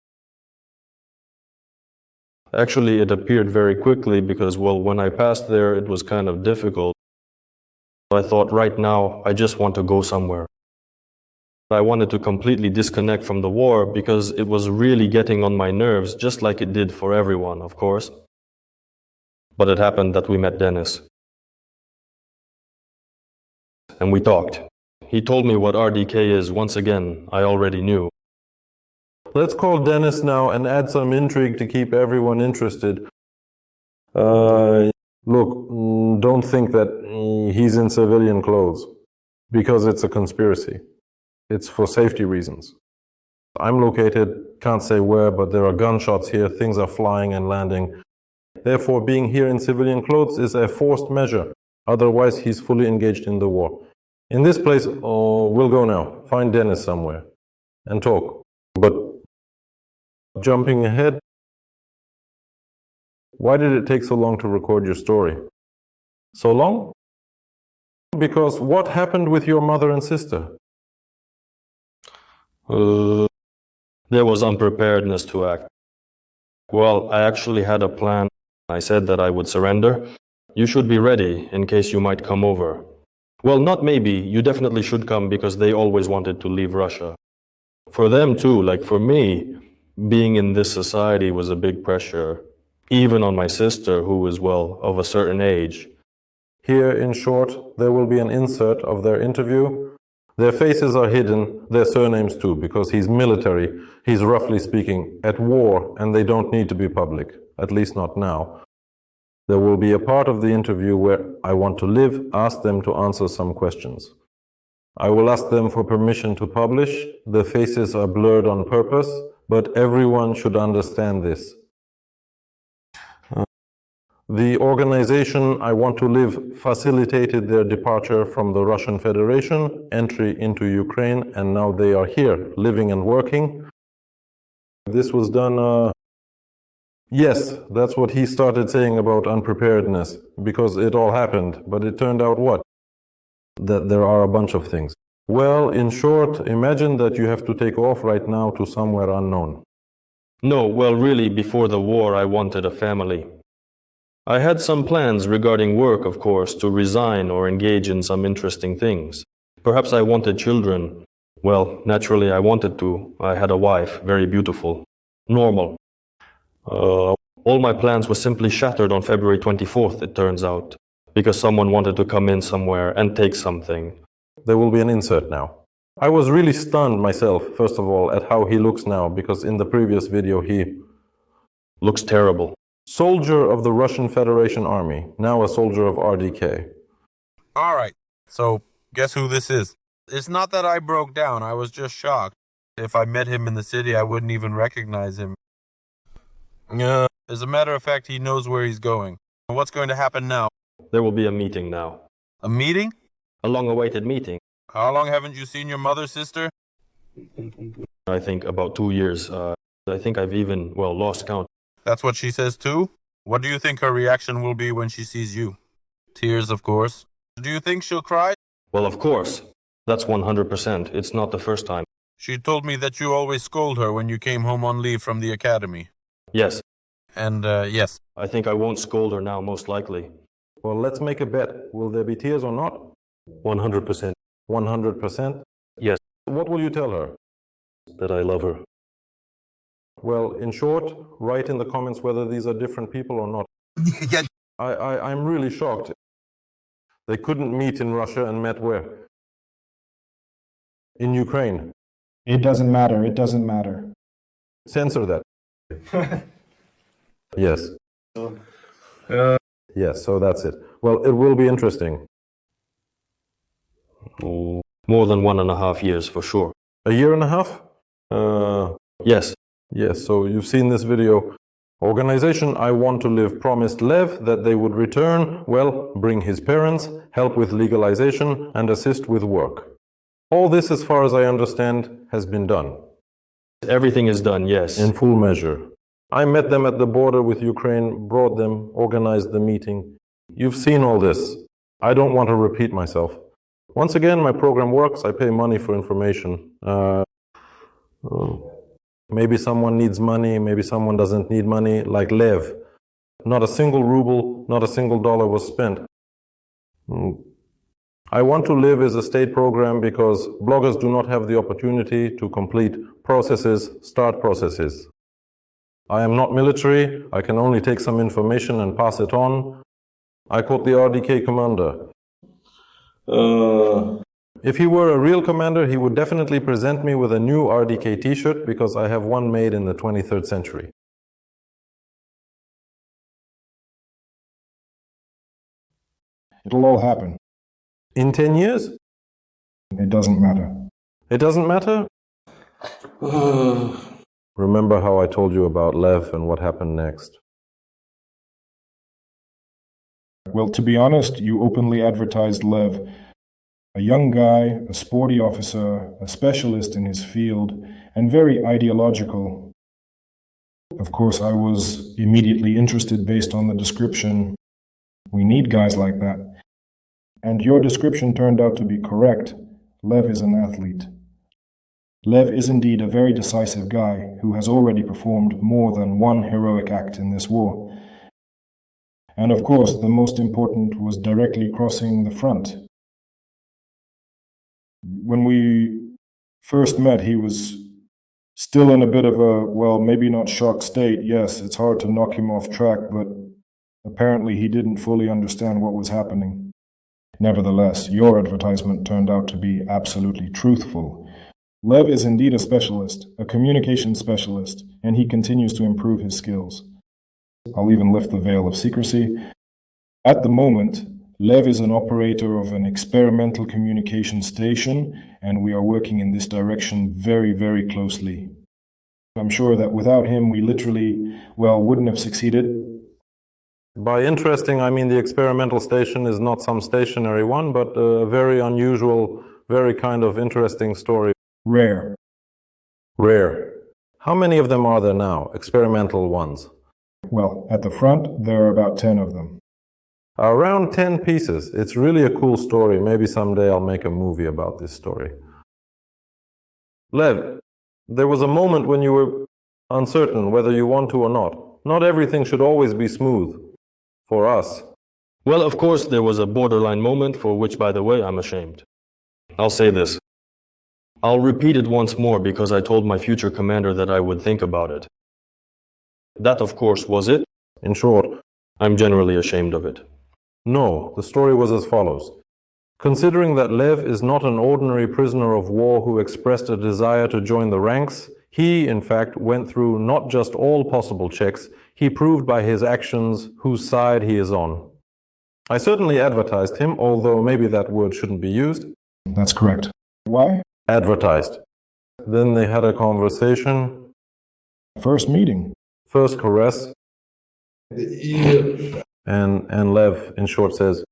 Actually, it appeared very quickly because, well, when I passed there, it was kind of difficult. I thought, right now, I just want to go somewhere. I wanted to completely disconnect from the war because it was really getting on my nerves, just like it did for everyone, of course. But it happened that we met Dennis. And we talked. He told me what RDK is. Once again, I already knew.
Let's call Dennis now and add some intrigue to keep everyone interested. Look, don't think that he's in civilian clothes, because it's a conspiracy. It's for safety reasons. I'm located, can't say where, but there are gunshots here, things are flying and landing. Therefore, being here in civilian clothes is a forced measure. Otherwise, he's fully engaged in the war. In this place, we'll go now, find Dennis somewhere, and talk. But jumping ahead, why did it take so long to record your story? So long? Because what happened with your mother and sister?
There was unpreparedness to act. Well, I actually had a plan. I said that I would surrender. You should be ready in case you might come over. Well, not maybe, you definitely should come because they always wanted to leave Russia. For them too, like for me, being in this society was a big pressure. Even on my sister, who is, well, of a certain age.
Here, in short, there will be an insert of their interview. Their faces are hidden, their surnames too, because he's military, he's roughly speaking at war, and they don't need to be public, at least not now. There will be a part of the interview where I want to live, ask them to answer some questions. I will ask them for permission to publish. The faces are blurred on purpose, but everyone should understand this. The organization I Want to Live facilitated their departure from the Russian Federation, entry into Ukraine, and now they are here, living and working. This was done, yes, that's what he started saying about unpreparedness, because it all happened, but it turned out what? That there are a bunch of things. Well, in short, imagine that you have to take off right now to somewhere unknown.
No, well, really, before the war, I wanted a family. I had some plans regarding work, of course, to resign or engage in some interesting things. Perhaps I wanted children. Well, naturally I wanted to. I had a wife, very beautiful. Normal. All my plans were simply shattered on February 24th, it turns out, because someone wanted to come in somewhere and take something.
There will be an insert now. I was really stunned myself, first of all, at how he looks now, because in the previous video he
looks terrible.
Soldier of the Russian Federation Army, now a soldier of RDK. All right. So, guess who this is? It's not that I broke down. I was just shocked. If I met him in the city, I wouldn't even recognize him. As a matter of fact, he knows where he's going. What's going to happen now?
There will be a meeting now.
A meeting?
A long-awaited meeting.
How long haven't you seen your mother, sister?
I think about 2 years. I think I've even, lost count.
That's what she says too? What do you think her reaction will be when she sees you? Tears, of course. Do you think she'll cry?
Well, of course. That's 100%. It's not the first time.
She told me that you always scold her when you came home on leave from the academy.
Yes.
And, yes.
I think I won't scold her now, most likely.
Well, let's make a bet. Will there be tears or not?
100%.
100%?
Yes.
What will you tell her?
That I love her.
Well, in short, write in the comments whether these are different people or not. I'm really shocked. They couldn't meet in Russia and met where? In Ukraine.
It doesn't matter. It doesn't matter.
Censor that. Yes. Yes, so that's it. Well, it will be interesting.
Oh, more than 1.5 years, for sure.
A year and a half?
Yes.
Yes, so you've seen this video. Organization I Want to Live promised Lev that they would return, bring his parents, help with legalization, and assist with work. All this, as far as I understand, has been done.
Everything is done, yes.
In full measure. I met them at the border with Ukraine, brought them, organized the meeting. You've seen all this. I don't want to repeat myself. Once again, my program works. I pay money for information. Maybe someone needs money, maybe someone doesn't need money, like Lev. Not a single ruble, not a single dollar was spent. I Want to Live is a state program because bloggers do not have the opportunity to complete processes, start processes. I am not military, I can only take some information and pass it on. I caught the RDK commander. If he were a real commander, he would definitely present me with a new RDK t-shirt because I have one made in the 23rd century.
It'll all happen.
In 10 years?
It doesn't matter.
It doesn't matter? Remember how I told you about Lev and what happened next?
Well, to be honest, you openly advertised Lev. A young guy, a sporty officer, a specialist in his field, and very ideological. Of course, I was immediately interested based on the description. We need guys like that. And your description turned out to be correct. Lev is an athlete. Lev is indeed a very decisive guy who has already performed more than one heroic act in this war. And of course, the most important was directly crossing the front. When we first met, he was still in a bit of a, maybe not shocked state. Yes, it's hard to knock him off track, but apparently he didn't fully understand what was happening. Nevertheless, your advertisement turned out to be absolutely truthful. Lev is indeed a specialist, a communication specialist, and he continues to improve his skills. I'll even lift the veil of secrecy. At the moment, Lev is an operator of an experimental communication station, and we are working in this direction very, very closely. I'm sure that without him, we literally, wouldn't have succeeded.
By interesting, I mean the experimental station is not some stationary one, but a very unusual, very kind of interesting story.
Rare.
Rare. How many of them are there now, experimental ones?
Well, at the front, there are about 10 of them.
Around 10 pieces. It's really a cool story. Maybe someday I'll make a movie about this story. Lev, there was a moment when you were uncertain whether you want to or not. Not everything should always be smooth. For us.
Well, of course, there was a borderline moment for which, by the way, I'm ashamed. I'll say this. I'll repeat it once more because I told my future commander that I would think about it. That, of course, was it.
In short,
I'm generally ashamed of it.
No, the story was as follows. Considering that Lev is not an ordinary prisoner of war who expressed a desire to join the ranks, he, in fact, went through not just all possible checks, he proved by his actions whose side he is on. I certainly advertised him, although maybe that word shouldn't be used.
That's correct. Why?
Advertised. Then they had a conversation.
First meeting.
First caress. And Lev, in short, says,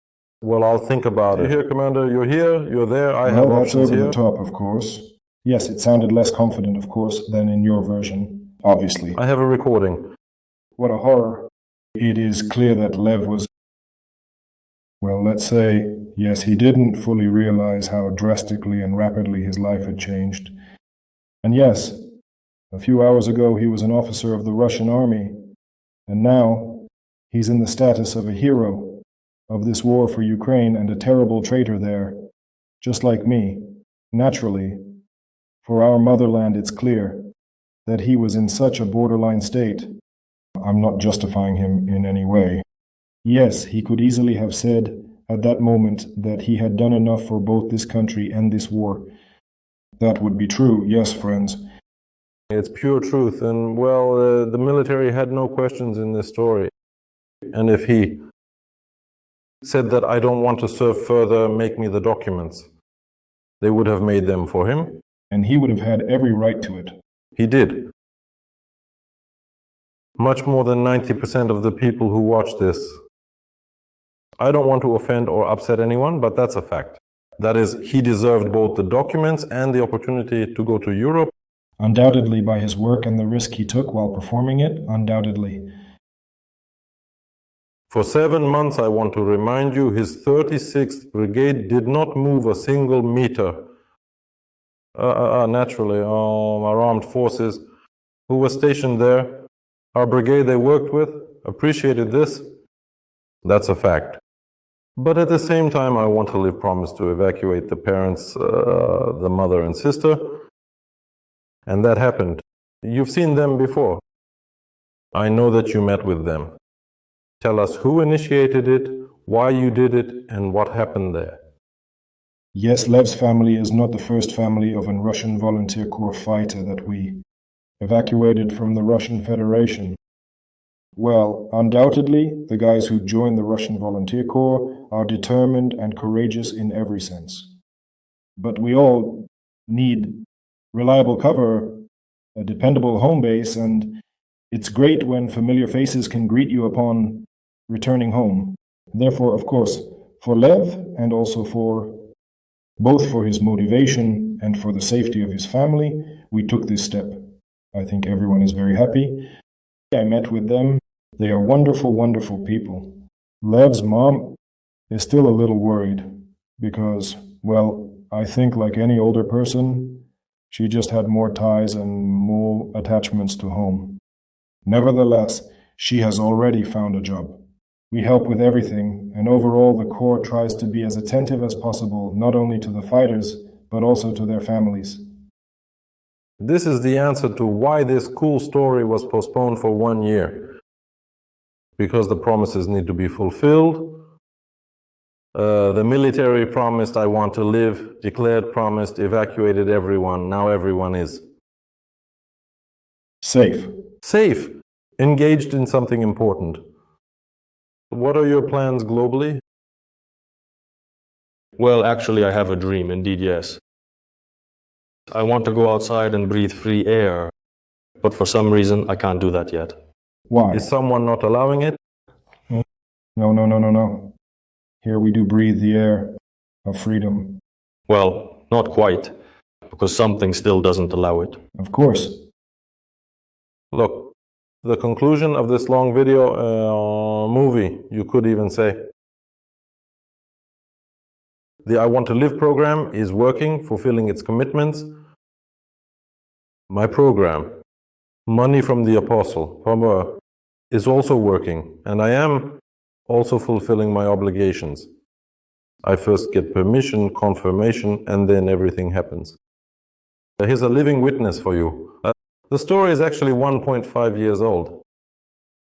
well, I'll think about it. You're here, Commander. You're here. You're there. I have
Well, that's
options
over
here.
the top, of course. Yes, it sounded less confident, of course, than in your version, obviously.
I have a recording.
What a horror. It is clear that Lev was, well, let's say, yes, he didn't fully realize how drastically and rapidly his life had changed. And yes, a few hours ago he was an officer of the Russian army, and now he's in the status of a hero of this war for Ukraine and a terrible traitor there, just like me. Naturally, for our motherland it's clear that he was in such a borderline state. I'm not justifying him in any way. Yes, he could easily have said at that moment that he had done enough for both this country and this war. That would be true, yes, friends.
It's pure truth. And, well, the military had no questions in this story. And if he said that I don't want to serve further, make me the documents, they would have made them for him.
And he would have had every right to it.
He did. Much more than 90% of the people who watch this. I don't want to offend or upset anyone, but that's a fact. That is, he deserved both the documents and the opportunity to go to Europe.
Undoubtedly, by his work and the risk he took while performing it, undoubtedly.
For 7 months, I want to remind you, his 36th Brigade did not move a single meter. Naturally, our armed forces who were stationed there, our brigade they worked with, appreciated this. That's a fact. But at the same time, I want to leave promise to evacuate the parents, the mother and sister. And that happened. You've seen them before. I know that you met with them. Tell us who initiated it, why you did it, and what happened there.
Yes, Lev's family is not the first family of a Russian volunteer corps fighter that we evacuated from the Russian Federation. Well, undoubtedly, the guys who joined the Russian volunteer corps are determined and courageous in every sense. But we all need reliable cover, a dependable home base, and it's great when familiar faces can greet you upon returning home. Therefore, of course, for Lev and also both for his motivation and for the safety of his family, we took this step. I think everyone is very happy. I met with them. They are wonderful, wonderful people. Lev's mom is still a little worried because, well, I think like any older person, she just had more ties and more attachments to home. Nevertheless, she has already found a job. We help with everything, and overall the Corps tries to be as attentive as possible, not only to the fighters, but also to their families.
This is the answer to why this cool story was postponed for 1 year. Because the promises need to be fulfilled. The military promised, I want to live, declared, promised, evacuated everyone. Now everyone is
safe.
Safe. Engaged in something important. What are your plans globally?
Well, actually, I have a dream, indeed, yes. I want to go outside and breathe free air, but for some reason I can't do that yet.
Why?
Is someone not allowing it?
No. Here we do breathe the air of freedom.
Well, not quite, because something still doesn't allow it.
Of course.
Look, the conclusion of this long video, movie, you could even say. The I Want to Live program is working, fulfilling its commitments. My program, Money from the Apostle, Power, is also working, and I am also fulfilling my obligations. I first get permission, confirmation, and then everything happens. Here's a living witness for you. The story is actually 1.5 years old.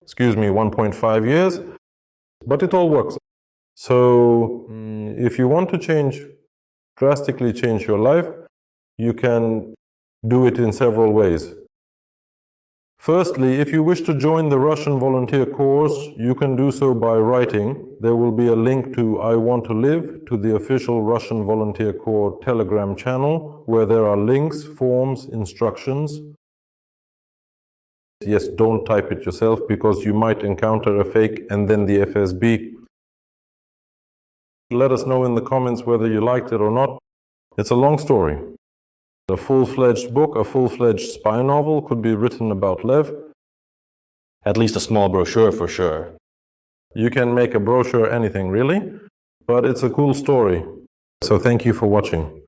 Excuse me, 1.5 years, but it all works. So, if you want to drastically change your life, you can do it in several ways. Firstly, if you wish to join the Russian Volunteer Corps, you can do so by writing. There will be a link to I Want to Live, to the official Russian Volunteer Corps Telegram channel, where there are links, forms, instructions. Yes, don't type it yourself because you might encounter a fake and then the FSB. Let us know in the comments whether you liked it or not. It's a long story. A full-fledged book, a full-fledged spy novel could be written about Lev.
At least a small brochure for sure.
You can make a brochure anything really, but it's a cool story. So thank you for watching.